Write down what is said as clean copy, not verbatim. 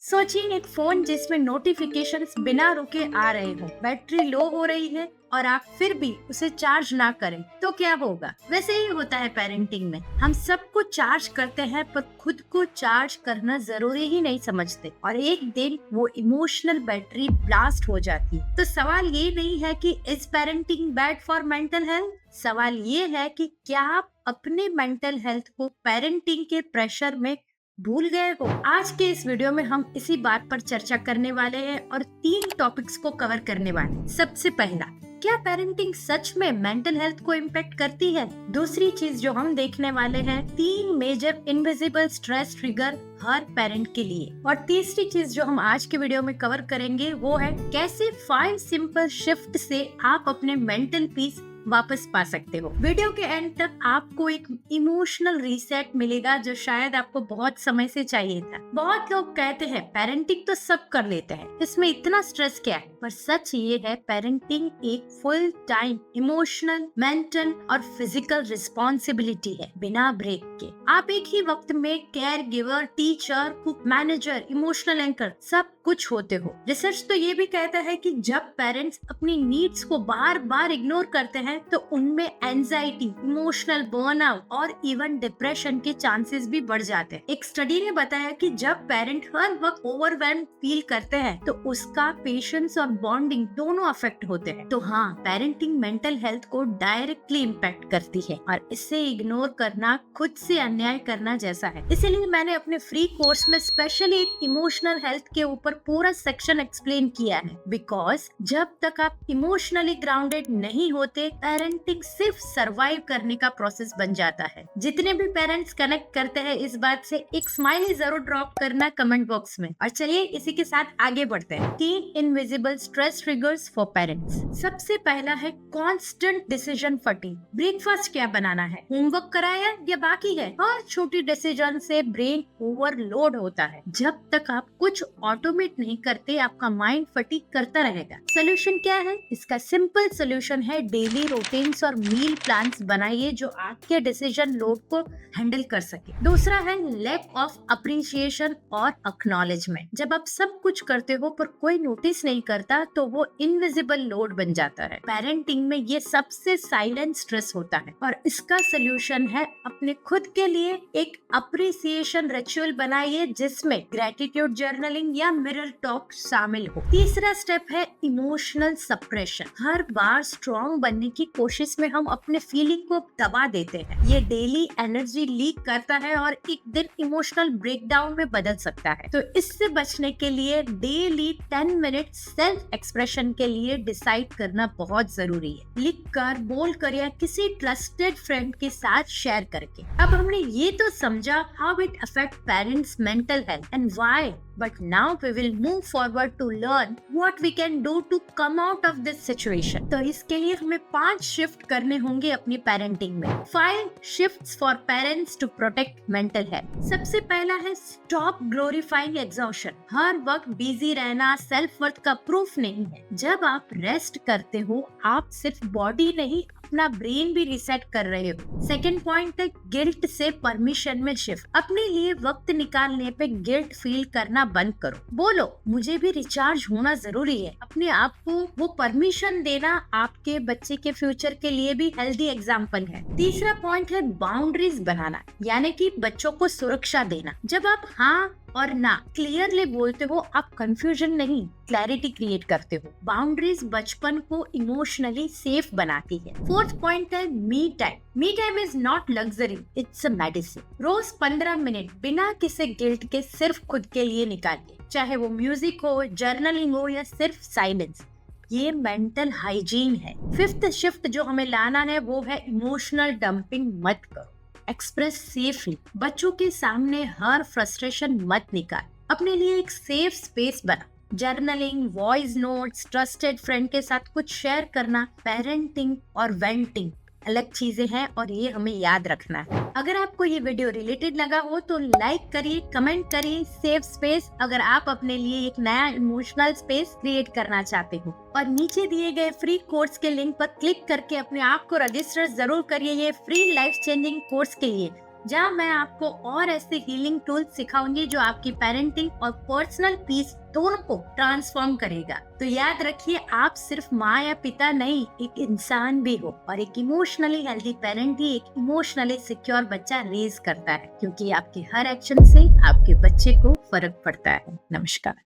सोचिए एक फोन जिसमें नोटिफिकेशंस बिना रुके आ रहे हो, बैटरी लो हो रही है और आप फिर भी उसे चार्ज ना करें तो क्या होगा। वैसे ही होता है पेरेंटिंग में। हम सबको चार्ज करते हैं पर खुद को चार्ज करना जरूरी ही नहीं समझते और एक दिन वो इमोशनल बैटरी ब्लास्ट हो जाती है। तो सवाल ये नहीं है कि is parenting bad for mental health, सवाल ये है कि क्या आप अपने मेंटल हेल्थ को पेरेंटिंग के प्रेशर में भूल गए हो। आज के इस वीडियो में हम इसी बात पर चर्चा करने वाले हैं और 3 टॉपिक्स को कवर करने वाले हैं। सबसे पहला, क्या पेरेंटिंग सच में मेंटल हेल्थ को इम्पैक्ट करती है। दूसरी चीज जो हम देखने वाले हैं, 3 मेजर इनविजिबल स्ट्रेस ट्रिगर हर पेरेंट के लिए। और तीसरी चीज जो हम आज के वीडियो में कवर करेंगे वो है कैसे 5 सिंपल शिफ्ट से आप अपने मेंटल पीस वापस पा सकते हो। वीडियो के एंड तक आपको एक इमोशनल रीसेट मिलेगा जो शायद आपको बहुत समय से चाहिए था। बहुत लोग कहते हैं पेरेंटिंग तो सब कर लेते हैं, इसमें इतना स्ट्रेस क्या है। पर सच ये है, पेरेंटिंग एक फुल टाइम इमोशनल, मेंटल और फिजिकल रिस्पॉन्सिबिलिटी है बिना ब्रेक के। आप एक ही वक्त में care giver, teacher, cook, manager, emotional anchor सब कुछ होते हो। रिसर्च तो ये भी कहता है कि जब पेरेंट्स अपनी नीड्स को बार बार इग्नोर करते हैं तो उनमें एंजाइटी, इमोशनल बर्नआउट और इवन डिप्रेशन के चांसेस भी बढ़ जाते हैं। एक स्टडी ने बताया कि जब पेरेंट हर वक्त ओवरवेल्म फील करते हैं तो उसका पेशेंस और बॉन्डिंग दोनों अफेक्ट होते हैं। तो हाँ, पेरेंटिंग मेंटल हेल्थ को डायरेक्टली इम्पैक्ट करती है और इसे इग्नोर करना खुद से अन्याय करना जैसा है। इसीलिए मैंने अपने फ्री कोर्स में स्पेशली इमोशनल हेल्थ के ऊपर पूरा सेक्शन एक्सप्लेन किया है। बिकॉज जब तक आप इमोशनली ग्राउंडेड नहीं होते, पेरेंटिंग सिर्फ सरवाइव करने का प्रोसेस बन जाता है। जितने भी पेरेंट्स कनेक्ट करते हैं इस बात से, एक स्माइली जरूर ड्रॉप करना कमेंट बॉक्स में। और चलिए इसी के साथ आगे बढ़ते हैं। 3 invisible stress triggers for parents. सबसे पहला है कांस्टेंट डिसीजन फटीग। ब्रेकफास्ट क्या बनाना है, होमवर्क कराया या बाकी है, हर छोटी डिसीजन से ब्रेन ओवरलोड होता है। जब तक आप कुछ ऑटोमेट नहीं करते, आपका माइंड फटीग करता रहेगा। सोल्यूशन क्या है? इसका सिंपल सोल्यूशन है डेली रूटीन्स और मील प्लान्स बनाइए जो आपके डिसीजन लोड को हैंडल कर सके। दूसरा है लैक ऑफ अप्रिसिएशन और एक्नॉलेजमेंट। जब आप सब कुछ करते हो पर कोई नोटिस नहीं करता तो वो इनविजिबल लोड बन जाता है। पेरेंटिंग में ये सबसे साइलेंट स्ट्रेस होता है और इसका सोल्यूशन है अपने खुद के लिए एक अप्रिसिएशन रिचुअल बनाइए जिसमें ग्रेटिट्यूड जर्नलिंग या मिरर टॉक शामिल हो। तीसरा स्टेप है इमोशनल सप्रेशन। हर बार स्ट्रॉन्ग बनने की कोशिश में हम अपने फीलिंग को दबा देते हैं। ये डेली एनर्जी लीक करता है और एक दिन इमोशनल ब्रेकडाउन में बदल सकता है। तो इससे बचने के लिए डेली 10 मिनट सेल्फ एक्सप्रेशन के लिए डिसाइड करना बहुत जरूरी है। लिख कर, बोल कर या किसी ट्रस्टेड फ्रेंड के साथ शेयर करके। अब हमने ये तो समझा how it affect parents mental health and why, but now we will move forward to learn what we can do to come out of this situation. तो इसके लिए हमें 5 शिफ्ट करने होंगे अपनी पेरेंटिंग में। 5 shifts for parents to protect mental health. सबसे पहला है stop glorifying exhaustion. हर वक्त बिजी रहना सेल्फ वर्थ का प्रूफ नहीं है। जब आप रेस्ट करते हो, आप सिर्फ बॉडी नहीं अपना ब्रेन भी रिसेट कर रहे हो। सेकेंड पॉइंट है गिल्ट से परमिशन में शिफ्ट। अपने लिए वक्त निकालने पे गिल्ट फील करना बंद करो। बोलो मुझे भी रिचार्ज होना जरूरी है। अपने आप को वो परमिशन देना आपके बच्चे के फ्यूचर के लिए भी हेल्दी एग्जाम्पल है। तीसरा पॉइंट है बाउंड्रीज बनाना, यानी कि बच्चों को सुरक्षा देना। जब आप हाँ और ना क्लियरली बोलते हो, आप कंफ्यूजन नहीं क्लैरिटी क्रिएट करते हो। बाउंड्रीज बचपन को इमोशनली सेफ बनाती है। फोर्थ पॉइंट है me time. Me time is not luxury, it's a medicine. रोज 15 मिनट बिना किसी गिल्ट के सिर्फ खुद के लिए निकालिए, चाहे वो म्यूजिक हो, जर्नलिंग हो या सिर्फ साइलेंस। ये मेंटल हाइजीन है। फिफ्थ शिफ्ट जो हमें लाना है वो है इमोशनल डंपिंग मत करो। Express safely. बच्चों के सामने हर फ्रस्ट्रेशन मत निकाल। अपने लिए एक सेफ स्पेस बना। Journaling, voice notes, trusted friend के साथ कुछ शेयर करना। पेरेंटिंग और वेंटिंग अलग चीजें हैं और ये हमें याद रखना है। अगर आपको ये वीडियो रिलेटेड लगा हो तो लाइक करिए, कमेंट करिए। सेफ स्पेस, अगर आप अपने लिए एक नया इमोशनल स्पेस क्रिएट करना चाहते हो। और नीचे दिए गए फ्री कोर्स के लिंक पर क्लिक करके अपने आप को रजिस्टर जरूर करिए ये फ्री लाइफ चेंजिंग कोर्स के लिए। जहाँ मैं आपको और ऐसे हीलिंग टूल्स सिखाऊंगी जो आपकी पेरेंटिंग और पर्सनल पीस दोनों को ट्रांसफॉर्म करेगा। तो याद रखिए, आप सिर्फ माँ या पिता नहीं, एक इंसान भी हो, और एक इमोशनली हेल्दी पेरेंट ही एक इमोशनली सिक्योर बच्चा रेज करता है, क्योंकि आपके हर एक्शन से आपके बच्चे को फर्क पड़ता है। नमस्कार।